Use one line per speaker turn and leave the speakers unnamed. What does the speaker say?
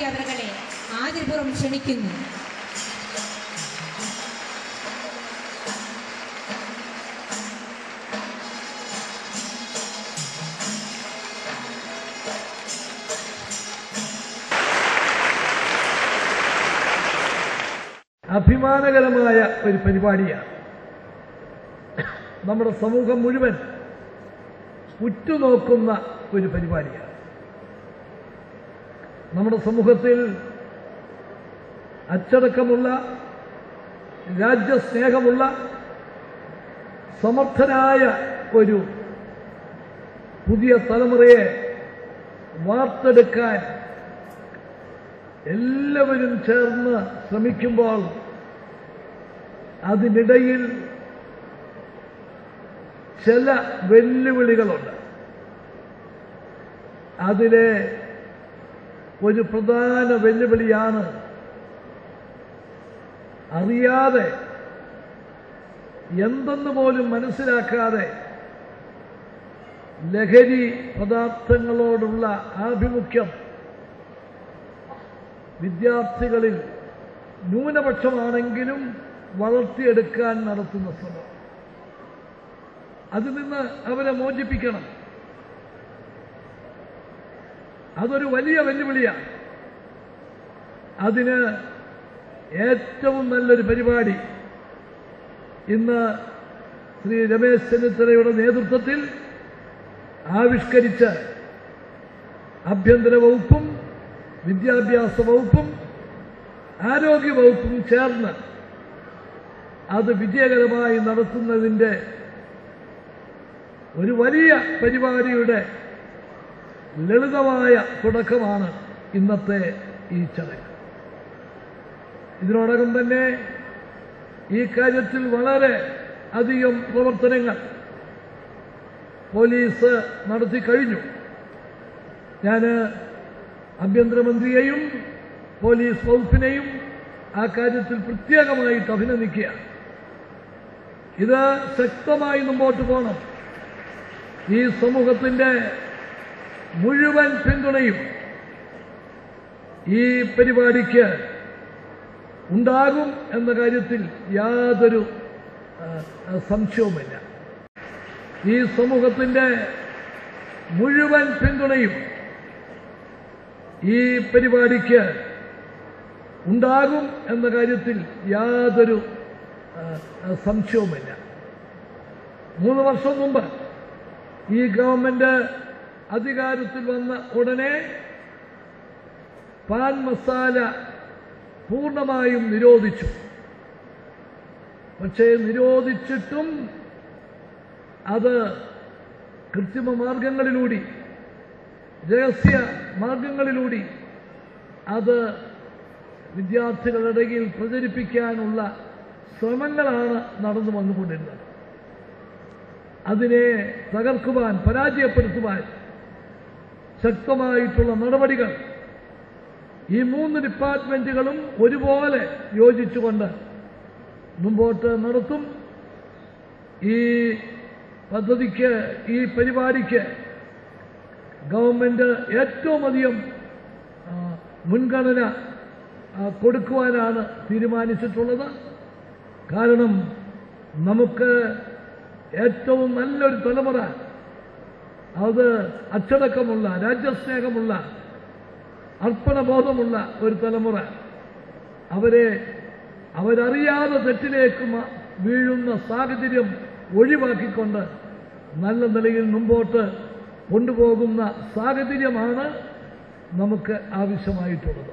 അവരെ ആദരപൂർവ്വം ക്ഷണിക്കുന്നു.
അഭിമാനകരമായ ഒരു പരിപാടിയാണ്. നമ്മുടെ സമൂഹം മുഴുവൻ ഉറ്റുനോക്കുന്ന ഒരു പരിപാടിയാണ്. നമ്മുടെ സമൂഹത്തിൽ അച്ചടക്കമുള്ള, രാജ്യസ്നേഹമുള്ള, സമർത്ഥരായ ഒരു പുതിയ തലമുറയെ വാർത്തെടുക്കാൻ എല്ലാവരും ചേർന്ന് ശ്രമിക്കുമ്പോൾ അതിനിടയിൽ ചില വെല്ലുവിളികളുണ്ട്. അതിലെ ഒരു പ്രധാന വെല്ലുവിളിയാണ് അറിയാതെ, എന്തെന്ന് പോലും മനസ്സിലാക്കാതെ ലഹരി പദാർത്ഥങ്ങളോടുള്ള ആഭിമുഖ്യം വിദ്യാർത്ഥികളിൽ ന്യൂനപക്ഷമാണെങ്കിലും വളർത്തിയെടുക്കാൻ നടത്തുന്ന ശ്രമം. അതിൽ നിന്ന് അവരെ മോചിപ്പിക്കണം. അതൊരു വലിയ വെല്ലുവിളിയാണ്. അതിന് ഏറ്റവും നല്ലൊരു പരിപാടി ഇന്ന് ശ്രീ രമേശ് ചെന്നിത്തലയുടെ നേതൃത്വത്തിൽ ആവിഷ്കരിച്ച് ആഭ്യന്തര വകുപ്പും വിദ്യാഭ്യാസ വകുപ്പും ആരോഗ്യ വകുപ്പും ചേർന്ന് അത് വിജയകരമായി നടത്തുന്നതിൻ്റെ ഒരു വലിയ പരിപാടിയുടെ ലളിതമായ തുടക്കമാണ് ഇന്നത്തെ ഈ ചടങ്ങ്. ഇതിനോടകം തന്നെ ഈ കാര്യത്തിൽ വളരെ അധികം പ്രവർത്തനങ്ങൾ പോലീസ് നടത്തി കഴിഞ്ഞു. ഞാൻ ആഭ്യന്തരമന്ത്രിയെയും പോലീസ് വകുപ്പിനെയും ആ കാര്യത്തിൽ പ്രത്യേകമായിട്ട് അഭിനന്ദിക്കുകയാണ്. ഇത് ശക്തമായി മുമ്പോട്ട് പോകണം. ഈ സമൂഹത്തിൻ്റെ മുഴുവൻ പിന്തുണയും ഈ പരിപാടിക്ക് ഉണ്ടാകും എന്ന കാര്യത്തിൽ യാതൊരു സംശയവുമില്ല. ഈ സമൂഹത്തിൻ്റെ മുഴുവൻ പിന്തുണയും ഈ പരിപാടിക്ക് ഉണ്ടാകും എന്ന കാര്യത്തിൽ യാതൊരു സംശയവുമില്ല. 3 വർഷം മുമ്പ് ഈ ഗവൺമെന്റ് അധികാരത്തിൽ വന്ന ഉടനെ പാൻ മസാല പൂർണ്ണമായും നിരോധിച്ചു. പക്ഷേ നിരോധിച്ചിട്ടും അത് കൃത്രിമ മാർഗങ്ങളിലൂടെ, രഹസ്യ മാർഗങ്ങളിലൂടെ അത് വിദ്യാർത്ഥികളുടെ ഇടയിൽ പ്രചരിപ്പിക്കാനുള്ള ശ്രമങ്ങളാണ് നടന്നു വന്നുകൊണ്ടിരുന്നത്. അതിനെ തകർക്കുവാൻ, പരാജയപ്പെടുത്തുവാൻ ശക്തമായിട്ടുള്ള നടപടികൾ ഈ 3 ഡിപ്പാർട്ട്മെന്റുകളും ഒരുപോലെ യോജിച്ചുകൊണ്ട് മുമ്പോട്ട് നടത്തും. ഈ പദ്ധതിക്ക്, ഈ പരിപാടിക്ക് ഗവൺമെന്റ് ഏറ്റവും അധികം മുൻഗണന കൊടുക്കുവാനാണ് തീരുമാനിച്ചിട്ടുള്ളത്. കാരണം നമുക്ക് ഏറ്റവും നല്ലൊരു തലമുറ, അത് അച്ചടക്കമുള്ള, രാജ്യസ്നേഹമുള്ള, അർപ്പണബോധമുള്ള ഒരു തലമുറ, അവരറിയാതെ തെറ്റിലേക്ക് വീഴുന്ന സാഹചര്യം ഒഴിവാക്കിക്കൊണ്ട് നല്ല നിലയിൽ മുമ്പോട്ട് കൊണ്ടുപോകുന്ന സാഹചര്യമാണ് നമുക്ക് ആവശ്യമായിട്ടുള്ളത്.